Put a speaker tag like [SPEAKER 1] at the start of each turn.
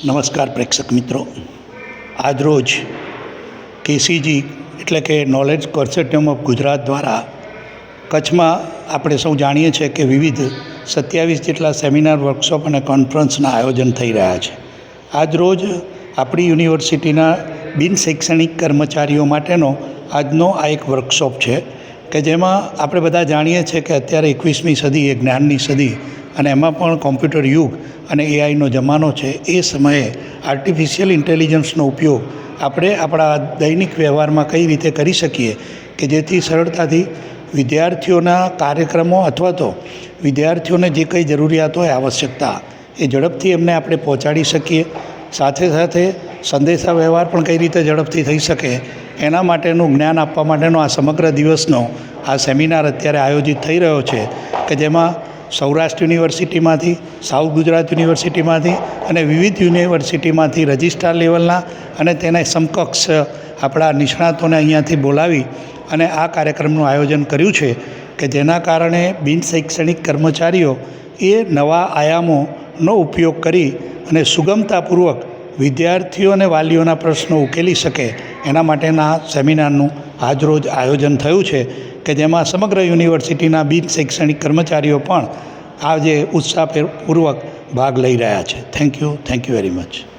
[SPEAKER 1] નમસ્કાર પ્રેક્ષક મિત્રો, આજરોજ કેસીજી એટલે કે નોલેજ કોન્સોર્ટિયમ ઓફ ગુજરાત દ્વારા કચ્છમાં આપણે સૌ જાણીએ છીએ કે વિવિધ 27 જેટલા સેમિનાર, વર્કશોપ અને કોન્ફરન્સના આયોજન થઈ રહ્યા છે. આજરોજ આપણી યુનિવર્સિટીના બિન શૈક્ષણિક કર્મચારીઓ માટેનો આજનો આ એક વર્કશોપ છે કે જેમાં આપણે બધા જાણીએ છીએ કે અત્યારે 21મી સદી એ જ્ઞાનની સદી અને એમાં પણ કોમ્પ્યુટર યુગ અને એઆઈનો જમાનો છે. એ સમયે આર્ટિફિશિયલ ઇન્ટેલિજન્સનો ઉપયોગ આપણે આપણા દૈનિક વ્યવહારમાં કઈ રીતે કરી શકીએ કે જેથી સરળતાથી વિદ્યાર્થીઓના કાર્યક્રમો અથવા તો વિદ્યાર્થીઓને જે કંઈ જરૂરિયાત હોય, આવશ્યકતા, એ ઝડપથી એમને આપણે પહોંચાડી શકીએ. સાથે સાથે સંદેશા વ્યવહાર પણ કઈ રીતે ઝડપથી થઈ શકે એના માટેનું જ્ઞાન આપવા માટેનો આ સમગ્ર દિવસનો આ સેમિનાર અત્યારે આયોજિત થઈ રહ્યો છે કે જેમાં સૌરાષ્ટ્ર યુનિવર્સિટીમાંથી, સાઉથ ગુજરાત યુનિવર્સિટીમાંથી અને વિવિધ યુનિવર્સિટીમાંથી રજિસ્ટ્રાર લેવલના અને તેના સમકક્ષ આપણા નિષ્ણાતોને અહીંયાથી બોલાવી અને આ કાર્યક્રમનું આયોજન કર્યું છે કે જેના કારણે બિન શૈક્ષણિક કર્મચારીઓ એ નવા આયામોનો ઉપયોગ કરી અને સુગમતાપૂર્વક વિદ્યાર્થીઓ અને વાલીઓના પ્રશ્નો ઉકેલી શકે એના માટેના સેમિનારનું આજરોજ આયોજન થયું છે કે જેમાં સમગ્ર યુનિવર્સિટીના બિન શૈક્ષણિક કર્મચારીઓ પણ આજે ઉત્સાહપૂર્વક ભાગ લઈ રહ્યા છે. Thank you very much.